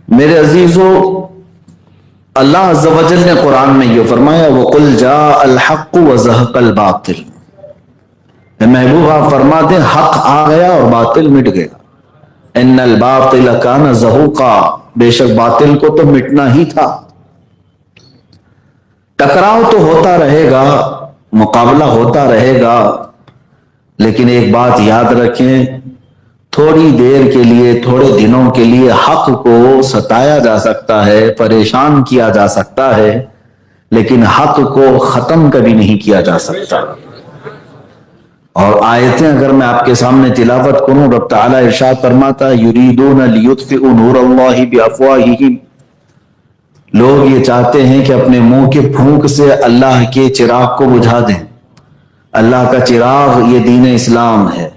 میرے عزیزو، اللہ عز و جل نے قرآن میں یہ فرمایا وَقُلْ جَاءَ الْحَقُّ وَزَهَقَ الْبَاطِلُ، محبوب آپ فرما دیں حق آ گیا اور باطل مٹ گیا۔ اِنَّ الْبَاطِلَ كَانَ زَهُوقًا، بے شک باطل کو تو مٹنا ہی تھا۔ ٹکراؤ تو ہوتا رہے گا، مقابلہ ہوتا رہے گا، لیکن ایک بات یاد رکھیں، تھوڑی دیر کے لیے، تھوڑے دنوں کے لیے حق کو ستایا جا سکتا ہے، پریشان کیا جا سکتا ہے، لیکن حق کو ختم کبھی نہیں کیا جا سکتا۔ اور آیتیں اگر میں آپ کے سامنے تلاوت کروں، رب تعالیٰ ارشاد فرماتا یریدون لیطفئوا نور اللہ بافواہہم، لوگ یہ چاہتے ہیں کہ اپنے منہ کے پھونک سے اللہ کے چراغ کو بجھا دیں۔ اللہ کا چراغ یہ دین اسلام ہے،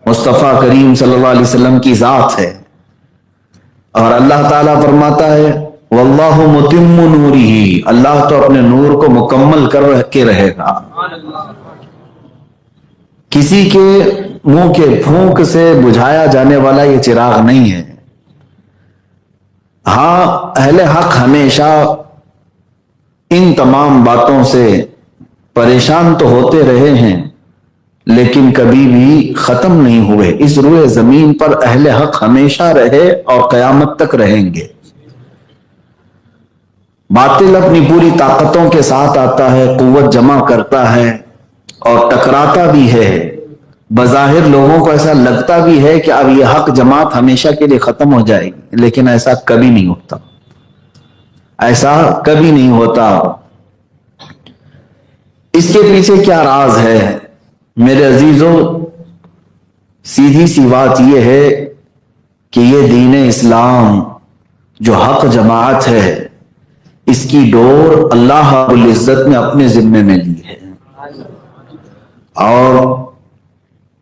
مصطفیٰ کریم صلی اللہ علیہ وسلم کی ذات ہے، اور اللہ تعالیٰ فرماتا ہے واللہ متم نورہ، اللہ تو اپنے نور کو مکمل کر کے رہے گا۔ کسی کے منہ کے پھونک سے بجھایا جانے والا یہ چراغ نہیں ہے۔ ہاں، اہل حق ہمیشہ ان تمام باتوں سے پریشان تو ہوتے رہے ہیں، لیکن کبھی بھی ختم نہیں ہوئے۔ اس روئے زمین پر اہل حق ہمیشہ رہے اور قیامت تک رہیں گے۔ باطل اپنی پوری طاقتوں کے ساتھ آتا ہے، قوت جمع کرتا ہے اور ٹکراتا بھی ہے۔ بظاہر لوگوں کو ایسا لگتا بھی ہے کہ اب یہ حق جماعت ہمیشہ کے لیے ختم ہو جائے گی، لیکن ایسا کبھی نہیں ہوتا، ایسا کبھی نہیں ہوتا۔ اس کے پیچھے کیا راز ہے میرے عزیزو؟ سیدھی سی بات یہ ہے کہ یہ دین اسلام جو حق جماعت ہے، اس کی ڈور اللہ رب العزت نے اپنے ذمے میں لی ہے، اور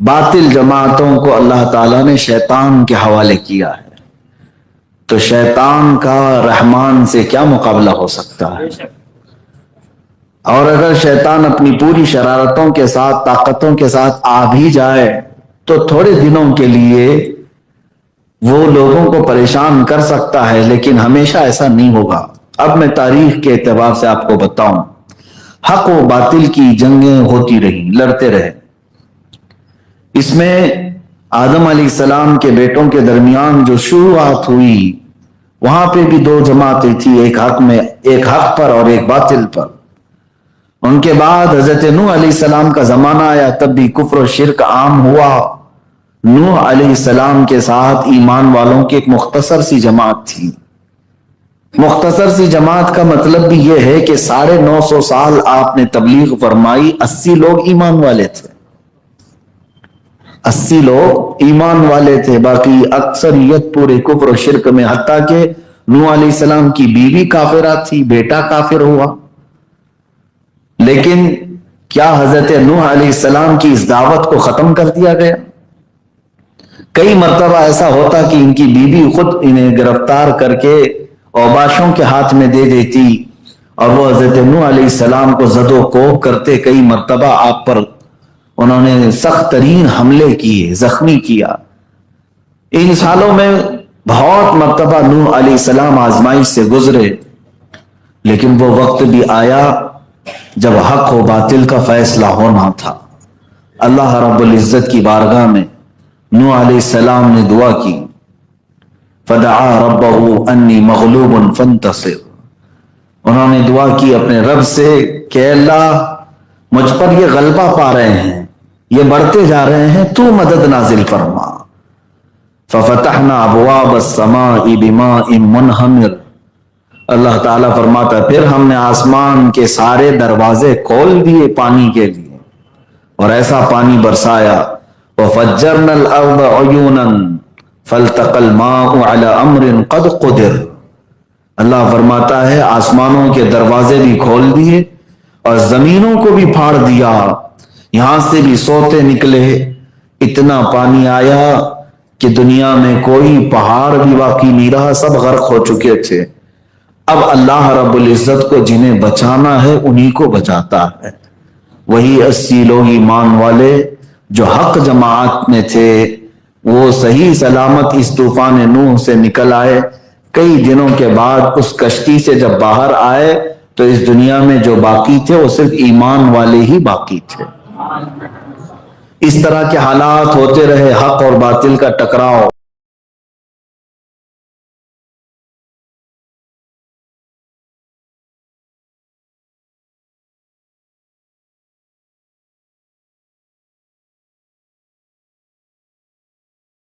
باطل جماعتوں کو اللہ تعالیٰ نے شیطان کے حوالے کیا ہے۔ تو شیطان کا رحمان سے کیا مقابلہ ہو سکتا ہے؟ اور اگر شیطان اپنی پوری شرارتوں کے ساتھ، طاقتوں کے ساتھ آ بھی جائے تو تھوڑے دنوں کے لیے وہ لوگوں کو پریشان کر سکتا ہے، لیکن ہمیشہ ایسا نہیں ہوگا۔ اب میں تاریخ کے اعتبار سے آپ کو بتاؤں، حق و باطل کی جنگیں ہوتی رہی، لڑتے رہے۔ اس میں آدم علیہ السلام کے بیٹوں کے درمیان جو شروعات ہوئی، وہاں پہ بھی دو جماعتیں تھی، ایک حق پر اور ایک باطل پر۔ ان کے بعد حضرت نوح علیہ السلام کا زمانہ آیا، تب بھی کفر و شرک عام ہوا۔ نوح علیہ السلام کے ساتھ ایمان والوں کی ایک مختصر سی جماعت تھی۔ مختصر سی جماعت کا مطلب بھی یہ ہے کہ 950 سال آپ نے تبلیغ فرمائی، 80 لوگ ایمان والے تھے، 80 لوگ ایمان والے تھے، باقی اکثریت پورے کفر و شرک میں، حتیٰ کہ نوح علیہ السلام کی بیوی کافرہ تھی، بیٹا کافر ہوا۔ لیکن کیا حضرت نوح علیہ السلام کی اس دعوت کو ختم کر دیا گیا؟ کئی مرتبہ ایسا ہوتا کہ ان کی بیوی خود انہیں گرفتار کر کے اوباشوں کے ہاتھ میں دے دیتی، اور وہ حضرت نوح علیہ السلام کو زد و کوب کرتے، کئی مرتبہ آپ پر انہوں نے سخت ترین حملے کیے، زخمی کیا۔ ان سالوں میں بہت مرتبہ نوح علیہ السلام آزمائش سے گزرے، لیکن وہ وقت بھی آیا جب حق و باطل کا فیصلہ ہونا تھا۔ اللہ رب العزت کی بارگاہ میں نوح علیہ السلام نے دعا کی، فدعا ربہ انی مغلوب فانتصر، انہوں نے دعا کی اپنے رب سے کہ اللہ مجھ پر یہ غلبہ پا رہے ہیں، یہ بڑھتے جا رہے ہیں، تو مدد نازل فرما۔ ففتحنا ابواب السماء بماء منہمر، اللہ تعالیٰ فرماتا پھر ہم نے آسمان کے سارے دروازے کھول دیے پانی کے لیے، اور ایسا پانی برسایا۔ وفجرنا الارض عیونا فالتقى الماء على امر قد قدر، اللہ فرماتا ہے آسمانوں کے دروازے بھی کھول دیے اور زمینوں کو بھی پھاڑ دیا، یہاں سے بھی سوتے نکلے، اتنا پانی آیا کہ دنیا میں کوئی پہاڑ بھی باقی نہیں رہا، سب غرق ہو چکے تھے۔ اب اللہ رب العزت کو جنہیں بچانا ہے انہی کو بچاتا ہے۔ وہی 80 لوگ ایمان والے جو حق جماعت میں تھے، وہ صحیح سلامت اس طوفان نوح سے نکل آئے۔ کئی دنوں کے بعد اس کشتی سے جب باہر آئے تو اس دنیا میں جو باقی تھے وہ صرف ایمان والے ہی باقی تھے۔ اس طرح کے حالات ہوتے رہے، حق اور باطل کا ٹکراؤ